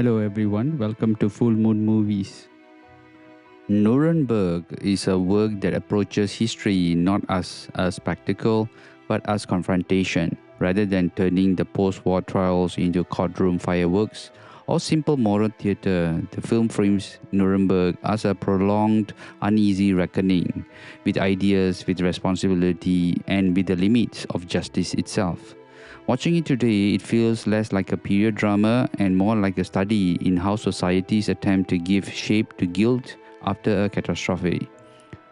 Hello everyone, welcome to Full Moon Movies. Nuremberg is a work that approaches history not as a spectacle but as confrontation, rather than turning the post-war trials into courtroom fireworks or simple moral theatre. The film frames Nuremberg as a prolonged, uneasy reckoning with ideas, with responsibility, and with the limits of justice itself. Watching it today, it feels less like a period drama and more like a study in how societies attempt to give shape to guilt after a catastrophe.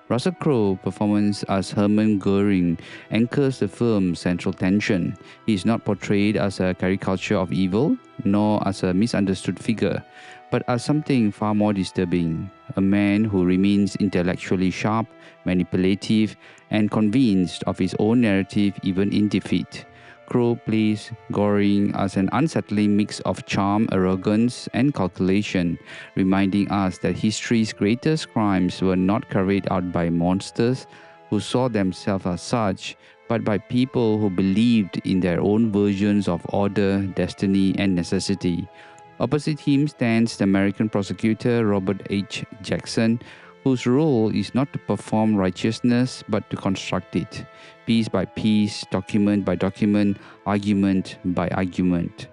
Russell Crowe's performance as Hermann Göring anchors the film's central tension. He is not portrayed as a caricature of evil, nor as a misunderstood figure, but as something far more disturbing, a man who remains intellectually sharp, manipulative, and convinced of his own narrative even in defeat. Crowe plays Göring as an unsettling mix of charm, arrogance, and calculation, reminding us that history's greatest crimes were not carried out by monsters who saw themselves as such, but by people who believed in their own versions of order, destiny, and necessity. Opposite him stands the American prosecutor Robert H. Jackson, whose role is not to perform righteousness but to construct it, piece by piece, document by document, argument by argument.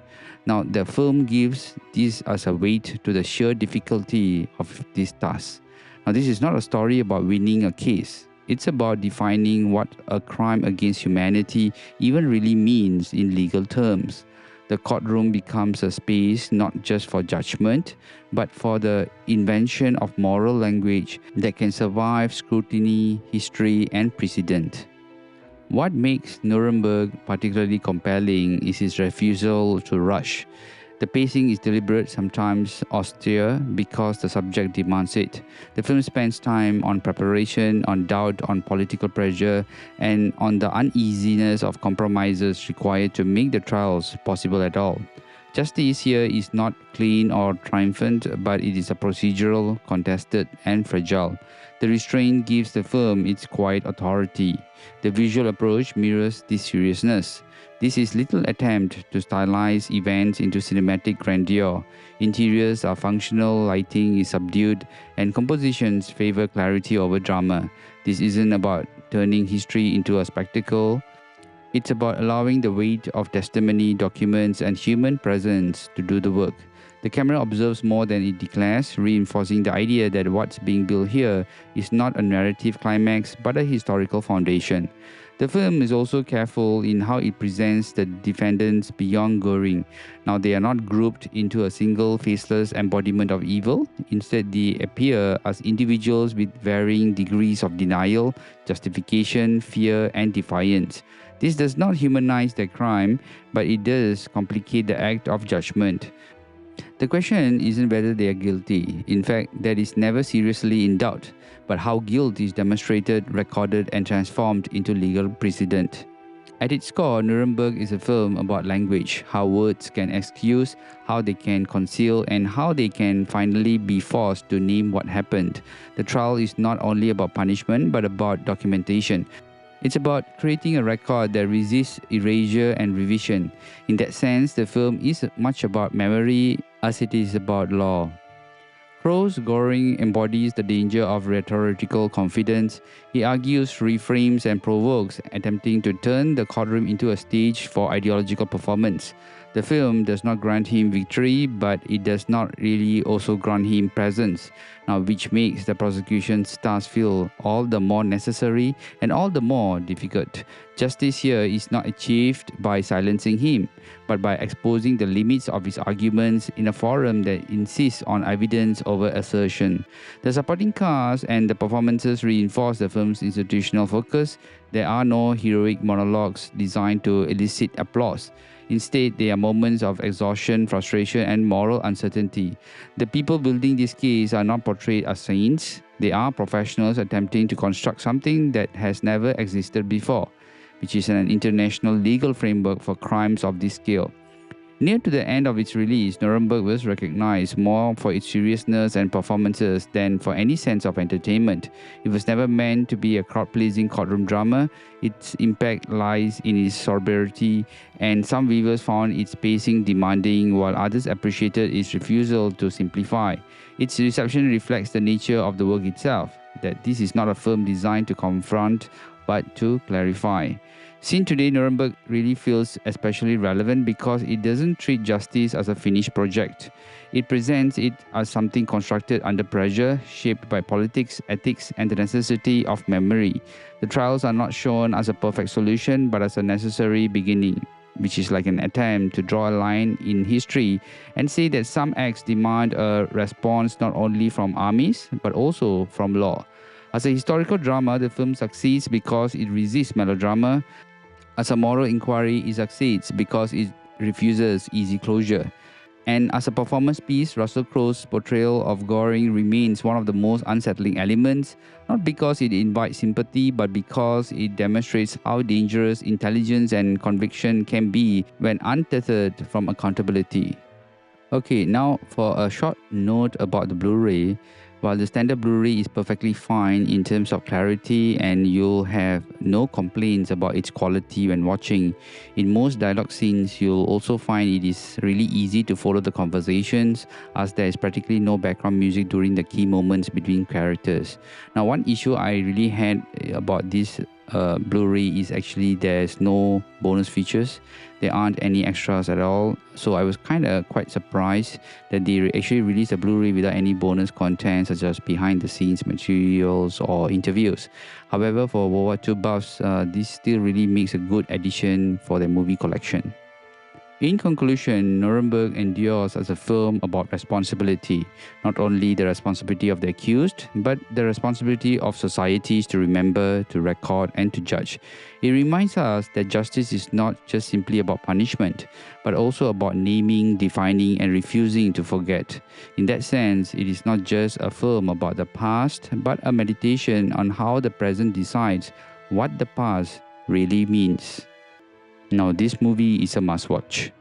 Now, the film gives this as a weight to the sheer difficulty of this task. Now, this is not a story about winning a case. It's about defining what a crime against humanity even really means in legal terms. The courtroom becomes a space not just for judgment, but for the invention of moral language that can survive scrutiny, history, and precedent. What makes Nuremberg particularly compelling is his refusal to rush. The pacing is deliberate, sometimes austere, because the subject demands it. The film spends time on preparation, on doubt, on political pressure, and on the uneasiness of compromises required to make the trials possible at all. Justice here is not clean or triumphant, but it is a procedural, contested, and fragile. The restraint gives the film its quiet authority. The visual approach mirrors this seriousness. This is little attempt to stylize events into cinematic grandeur. Interiors are functional, lighting is subdued, and compositions favor clarity over drama. This isn't about turning history into a spectacle. It's about allowing the weight of testimony, documents, and human presence to do the work. The camera observes more than it declares, reinforcing the idea that what's being built here is not a narrative climax but a historical foundation. The film is also careful in how it presents the defendants beyond Göring. Now, they are not grouped into a single faceless embodiment of evil. Instead, they appear as individuals with varying degrees of denial, justification, fear, and defiance. This does not humanize their crime, but it does complicate the act of judgment. The question isn't whether they are guilty. In fact, that is never seriously in doubt, but how guilt is demonstrated, recorded, and transformed into legal precedent. At its core, Nuremberg is a film about language, how words can excuse, how they can conceal, and how they can finally be forced to name what happened. The trial is not only about punishment, but about documentation. It's about creating a record that resists erasure and revision. In that sense, the film is much about memory as it is about law. Crowe's Göring embodies the danger of rhetorical confidence. He argues, reframes, and provokes, attempting to turn the courtroom into a stage for ideological performance. The film does not grant him victory, but it does not really also grant him presence, now which makes the prosecution's task feel all the more necessary and all the more difficult. Justice here is not achieved by silencing him, but by exposing the limits of his arguments in a forum that insists on evidence over assertion. The supporting cast and the performances reinforce the film's institutional focus. There are no heroic monologues designed to elicit applause. Instead, they are moments of exhaustion, frustration, and moral uncertainty. The people building this case are not portrayed as saints. They are professionals attempting to construct something that has never existed before, which is an international legal framework for crimes of this scale. Near to the end of its release, Nuremberg was recognized more for its seriousness and performances than for any sense of entertainment. It was never meant to be a crowd-pleasing courtroom drama. Its impact lies in its sobriety, and some viewers found its pacing demanding, while others appreciated its refusal to simplify. Its reception reflects the nature of the work itself, that this is not a film designed to confront, but to clarify. Seen today, Nuremberg really feels especially relevant because it doesn't treat justice as a finished project. It presents it as something constructed under pressure, shaped by politics, ethics, and the necessity of memory. The trials are not shown as a perfect solution, but as a necessary beginning, which is like an attempt to draw a line in history and say that some acts demand a response not only from armies, but also from law. As a historical drama, the film succeeds because it resists melodrama. As a moral inquiry, it succeeds because it refuses easy closure. And as a performance piece, Russell Crowe's portrayal of Göring remains one of the most unsettling elements, not because it invites sympathy, but because it demonstrates how dangerous intelligence and conviction can be when untethered from accountability. Okay, now for a short note about the Blu-ray. While the standard Blu-ray is perfectly fine in terms of clarity and you'll have no complaints about its quality when watching, in most dialogue scenes you'll also find it is really easy to follow the conversations as there is practically no background music during the key moments between characters. Now, one issue I really had about this Blu-ray is actually there's no bonus features. There aren't any extras at all, so I was quite surprised that they actually released a Blu-ray without any bonus content such as behind the scenes materials or interviews. However, for World War II buffs, this still really makes a good addition for their movie collection. In conclusion, Nuremberg endures as a film about responsibility, not only the responsibility of the accused, but the responsibility of societies to remember, to record, and to judge. It reminds us that justice is not just simply about punishment, but also about naming, defining, and refusing to forget. In that sense, it is not just a film about the past, but a meditation on how the present decides what the past really means. Now, this movie is a must-watch.